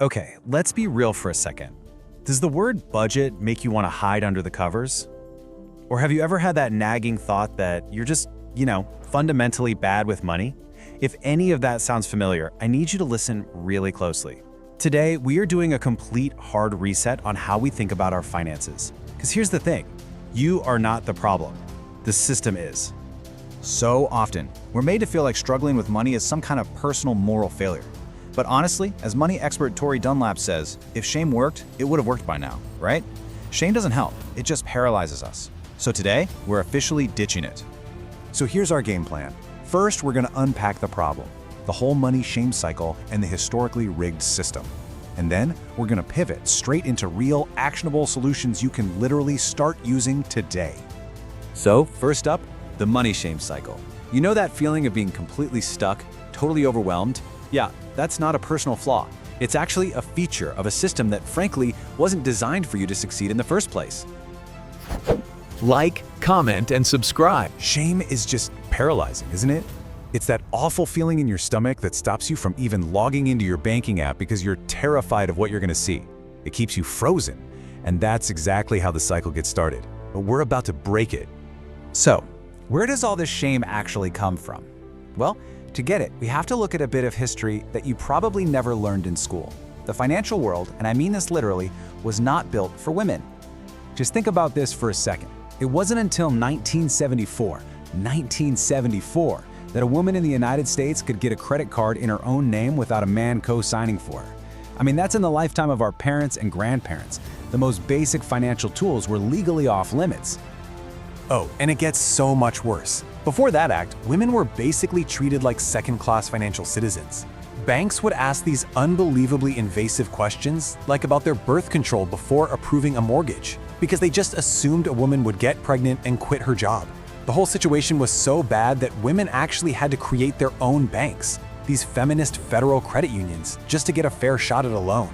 Okay, let's be real for a second. Does the word budget make you want to hide under the covers? Or have you ever had that nagging thought that you're just, fundamentally bad with money? If any of that sounds familiar, I need you to listen really closely. Today, we are doing a complete hard reset on how we think about our finances. Because here's the thing, you are not the problem. The system is. So often, we're made to feel like struggling with money is some kind of personal moral failure. But honestly, as money expert Tori Dunlap says, if shame worked, it would have worked by now, right? Shame doesn't help, it just paralyzes us. So today, we're officially ditching it. So here's our game plan. First, we're gonna unpack the problem, the whole money shame cycle and the historically rigged system. And then, we're gonna pivot straight into real, actionable solutions you can literally start using today. So, first up, the money shame cycle. You know that feeling of being completely stuck, totally overwhelmed? Yeah, that's not a personal flaw. It's actually a feature of a system that frankly wasn't designed for you to succeed in the first place. Like, comment, and subscribe. Shame is just paralyzing, isn't it? It's that awful feeling in your stomach that stops you from even logging into your banking app because you're terrified of what you're gonna see. It keeps you frozen, and that's exactly how the cycle gets started. But we're about to break it. So, where does all this shame actually come from? Well, to get it, we have to look at a bit of history that you probably never learned in school. The financial world, and I mean this literally, was not built for women. Just think about this for a second. It wasn't until 1974, that a woman in the United States could get a credit card in her own name without a man co-signing for her. I mean, that's in the lifetime of our parents and grandparents. The most basic financial tools were legally off limits. Oh, and it gets so much worse. Before that act, women were basically treated like second-class financial citizens. Banks would ask these unbelievably invasive questions, like about their birth control before approving a mortgage, because they just assumed a woman would get pregnant and quit her job. The whole situation was so bad that women actually had to create their own banks, these feminist federal credit unions, just to get a fair shot at a loan.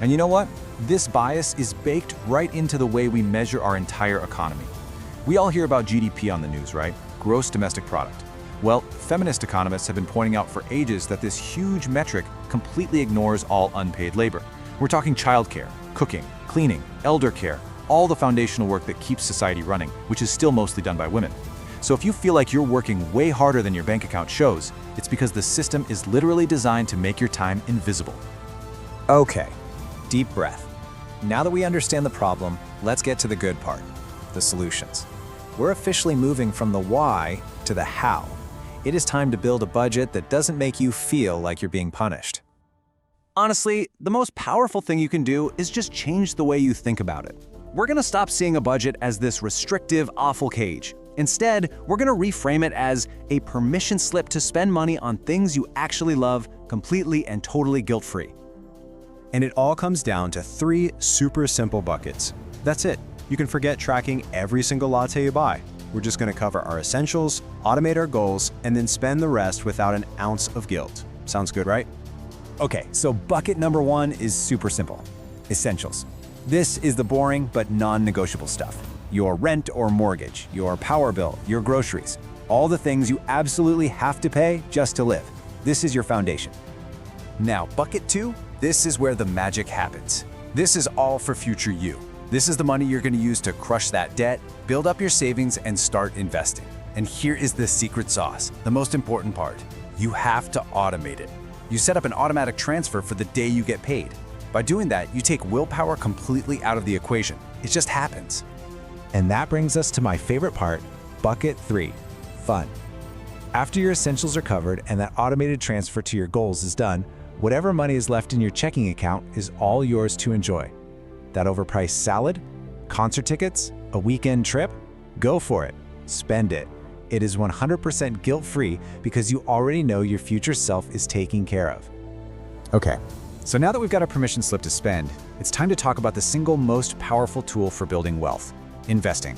And you know what? This bias is baked right into the way we measure our entire economy. We all hear about GDP on the news, right? Gross domestic product. Well, feminist economists have been pointing out for ages that this huge metric completely ignores all unpaid labor. We're talking childcare, cooking, cleaning, elder care, all the foundational work that keeps society running, which is still mostly done by women. So if you feel like you're working way harder than your bank account shows, it's because the system is literally designed to make your time invisible. Okay, deep breath. Now that we understand the problem, let's get to the good part, the solutions. We're officially moving from the why to the how. It is time to build a budget that doesn't make you feel like you're being punished. Honestly, the most powerful thing you can do is just change the way you think about it. We're gonna stop seeing a budget as this restrictive, awful cage. Instead, we're gonna reframe it as a permission slip to spend money on things you actually love, completely and totally guilt-free. And it all comes down to 3 super simple buckets. That's it. You can forget tracking every single latte you buy. We're just gonna cover our essentials, automate our goals, and then spend the rest without an ounce of guilt. Sounds good, right? Okay, so bucket number 1 is super simple. Essentials. This is the boring but non-negotiable stuff. Your rent or mortgage, your power bill, your groceries, all the things you absolutely have to pay just to live. This is your foundation. Now, bucket 2, this is where the magic happens. This is all for future you. This is the money you're gonna use to crush that debt, build up your savings, and start investing. And here is the secret sauce, the most important part. You have to automate it. You set up an automatic transfer for the day you get paid. By doing that, you take willpower completely out of the equation. It just happens. And that brings us to my favorite part, bucket 3, fun. After your essentials are covered and that automated transfer to your goals is done, whatever money is left in your checking account is all yours to enjoy. That overpriced salad, concert tickets, a weekend trip? Go for it. Spend it. It is 100% guilt-free because you already know your future self is taken care of. Okay, so now that we've got a permission slip to spend, it's time to talk about the single most powerful tool for building wealth, investing.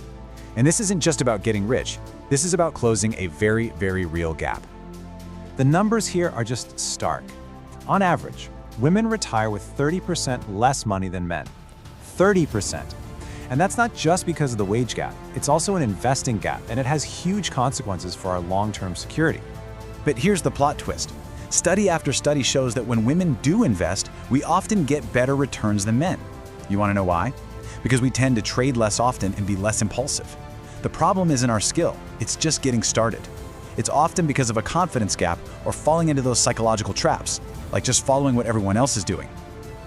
And this isn't just about getting rich. This is about closing a very, very real gap. The numbers here are just stark. On average, women retire with 30% less money than men. 30%. And that's not just because of the wage gap, it's also an investing gap, and it has huge consequences for our long-term security. But here's the plot twist. Study after study shows that when women do invest, we often get better returns than men. You want to know why? Because we tend to trade less often and be less impulsive. The problem isn't our skill, it's just getting started. It's often because of a confidence gap or falling into those psychological traps, like just following what everyone else is doing.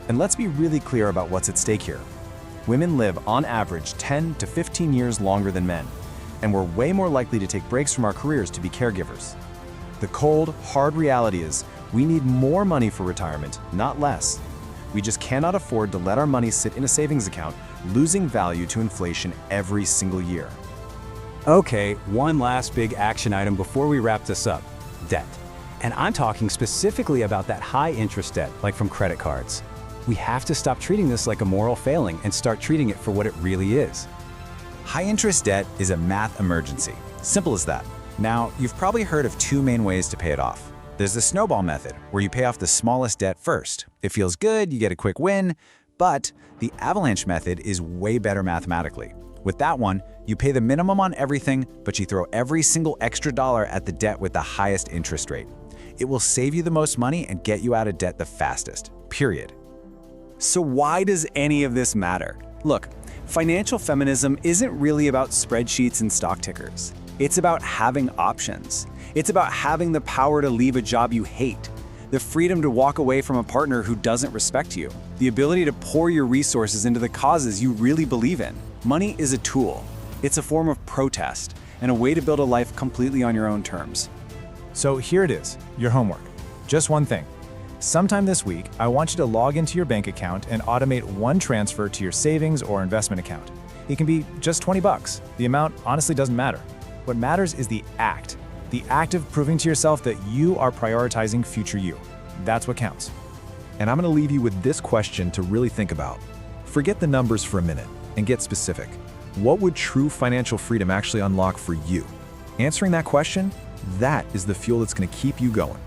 And let's be really clear about what's at stake here. Women live on average 10 to 15 years longer than men, and we're way more likely to take breaks from our careers to be caregivers. The cold, hard reality is we need more money for retirement, not less. We just cannot afford to let our money sit in a savings account, losing value to inflation every single year. Okay, one last big action item before we wrap this up: debt. And I'm talking specifically about that high-interest debt, like from credit cards. We have to stop treating this like a moral failing and start treating it for what it really is. High-interest debt is a math emergency. Simple as that. Now, you've probably heard of two main ways to pay it off. There's the snowball method, where you pay off the smallest debt first. It feels good, you get a quick win, but the avalanche method is way better mathematically. With that one, you pay the minimum on everything, but you throw every single extra dollar at the debt with the highest interest rate. It will save you the most money and get you out of debt the fastest, period. So why does any of this matter? Look, financial feminism isn't really about spreadsheets and stock tickers. It's about having options. It's about having the power to leave a job you hate, the freedom to walk away from a partner who doesn't respect you, the ability to pour your resources into the causes you really believe in. Money is a tool. It's a form of protest and a way to build a life completely on your own terms. So here it is, your homework. Just one thing. Sometime this week, I want you to log into your bank account and automate one transfer to your savings or investment account. It can be just 20 bucks. The amount honestly doesn't matter. What matters is the act of proving to yourself that you are prioritizing future you. That's what counts. And I'm going to leave you with this question to really think about. Forget the numbers for a minute and get specific. What would true financial freedom actually unlock for you? Answering that question, that is the fuel that's going to keep you going.